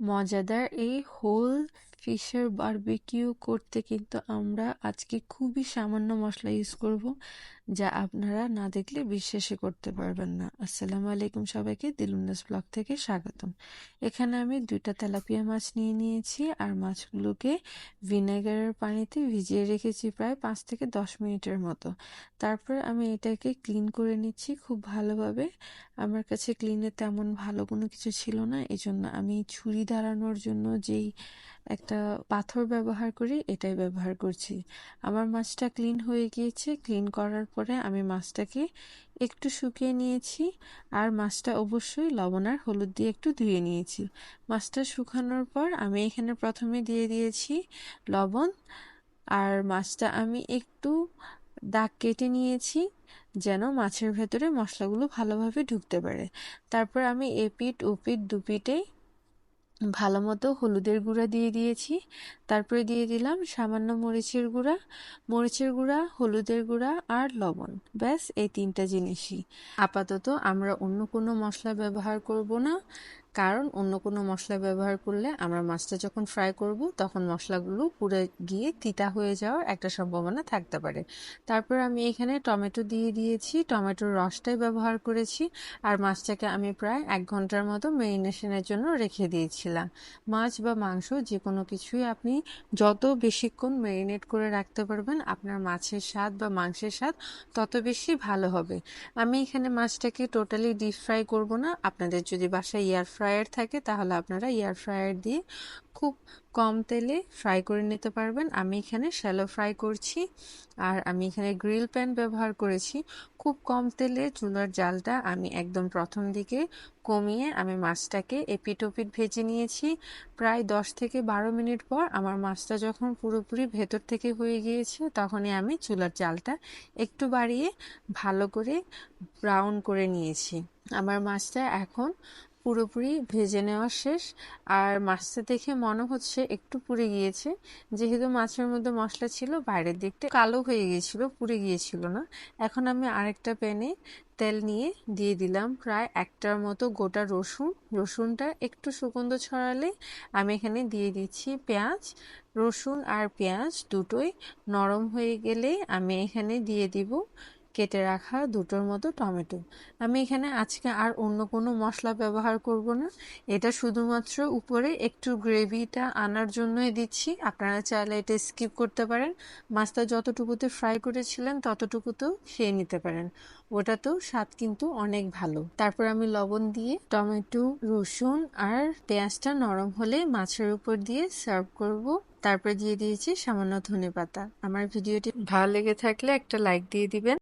মজাদার এই whole ফিশের barbecue করতে কিন্তু আমরা আজকে খুবই সামান্য মশলা ইউজ করব, যা আপনারা না দেখলে বিশ্বাসই করতে পারবেন না। আসসালামু আলাইকুম সবাইকে, দিলুন্নাস ব্লগ থেকে স্বাগতম। এখানে আমি 2টা তেলাপিয়া মাছ নিয়ে নিয়েছি আর মাছগুলোকে ভিনেগারের পানিতে ভিজিয়ে রেখেছি প্রায় 5 থেকে 10 মিনিটের মতো। তারপর আমি এটাকে ক্লিন করে নিচ্ছি খুব ভালোভাবে। আমার কাছে ক্লিনে তেমন ভালো কোনো কিছু ছিল না, এই জন্য আমি ছুরি ধারানোর জন্য যেই একটা পাথর ব্যবহার করি এটাই ব্যবহার করছি। আমার মাছটা ক্লিন হয়ে গিয়েছে। ক্লিন করার পরে আমি মাছটাকে একটু শুকিয়ে নিয়েছি আর মাছটা অবশ্যই লবণ আর হলুদ দিয়ে একটু ধুয়ে নিয়েছি। মাছটা শুকানোর পর আমি এখানে প্রথমে দিয়ে দিয়েছি লবণ আর মাছটা আমি একটু দাগ কেটে নিয়েছি যেন মাছের ভেতরে মশলাগুলো ভালোভাবে ঢুকতে পারে। তারপর আমি এপিঠ ওপিঠ দুপিঠেই ভালো মতো হলুদের গুঁড়া দিয়ে দিয়েছি। তারপরে দিয়ে দিলাম সামান্য মরিচের গুঁড়া, হলুদের গুঁড়া আর লবণ। ব্যাস এই 3টা জিনিসই। আপাতত আমরা অন্য কোনো মশলা ব্যবহার করব না, কারণ অন্য কোনো মশলা ব্যবহার করলে আমরা মাছটা যখন ফ্রাই করব তখন মশলাগুলো পুড়ে গিয়ে তিতা হয়ে যাওয়ার একটা সম্ভাবনা থাকতে পারে। তারপর আমি এখানে টমেটো দিয়ে দিয়েছি, টমেটোর রসটাই ব্যবহার করেছি। আর মাছটাকে আমি প্রায় 1 ঘন্টার মতো ম্যারিনেশনের জন্য রেখে দিয়েছিলাম। মাছ বা মাংস যে কোনো কিছুই আপনি যত বেশিক্ষণ ম্যারিনেট করে রাখতে পারবেন আপনার মাছের স্বাদ বা মাংসের স্বাদ তত বেশি ভালো হবে। আমি এখানে মাছটাকে টোটালি ডিপ ফ্রাই করব না। আপনাদের যদি বাসায় এয়ার ফ্রায়ার থাকে তাহলে আপনারা এয়ার ফ্রায়ার দিয়ে খুব কম তেলে ফ্রাই করে নিতে পারবেন। আমি এখানে শ্যালো ফ্রাই করছি আর আমি এখানে গ্রিল প্যান ব্যবহার করেছি। খুব কম তেলে চুলার জালটা আমি একদম প্রথম দিকে কমিয়ে আমি মাছটাকে এপিঠ ওপিঠ ভেজে নিয়েছি। প্রায় 10 থেকে 12 মিনিট পর আমার মাছটা যখন পুরোপুরি ভেতর থেকে হয়ে গিয়েছে তখনই আমি চুলার জালটা একটু বাড়িয়ে ভালো করে ব্রাউন করে নিয়েছি। আমার মাছটা এখন পুরোপুরি ভেজে নেওয়া শেষ। আর মাছটা দেখে মনে হচ্ছে একটু পুড়ে গিয়েছে, যেহেতু মাছের মধ্যে মশলা ছিল বাইরের দিকটা কালো হয়ে গিয়েছিল, পুড়ে গিয়েছিল না। এখন আমি আরেকটা প্যানে তেল নিয়ে দিয়ে দিলাম প্রায় 1টার মতো গোটা রসুনটা একটু সুগন্ধ ছড়ালে আমি এখানে দিয়ে দিচ্ছি পেঁয়াজ। রসুন আর পেঁয়াজ দুটোই নরম হয়ে গেলে আমি এখানে দিয়ে দিব কেটে রাখা 2টোর মতো টমেটো। আমি এখানে আজকে আর অন্য কোনো মশলা ব্যবহার করব না, এটা শুধুমাত্র উপরে একটু গ্রেভিটা আনার জন্যই দিচ্ছি। আপনারা চাইলে এটা স্কিপ করতে পারেন। মাছটা যতটুকুতে ফ্রাই করেছিলেন ততটুকুতেও খেয়ে নিতে পারেন, ওটাতেও স্বাদ কিন্তু অনেক ভালো। তারপর আমি লবণ দিয়ে টমেটো, রসুন আর পেঁয়াজটা নরম হলে মাছের উপর দিয়ে সার্ভ করব। তারপর দিয়ে দিয়েছি সামান্য ধনেপাতা। আমার ভিডিওটি ভালো লেগে থাকলে একটা লাইক দিয়ে দিবেন।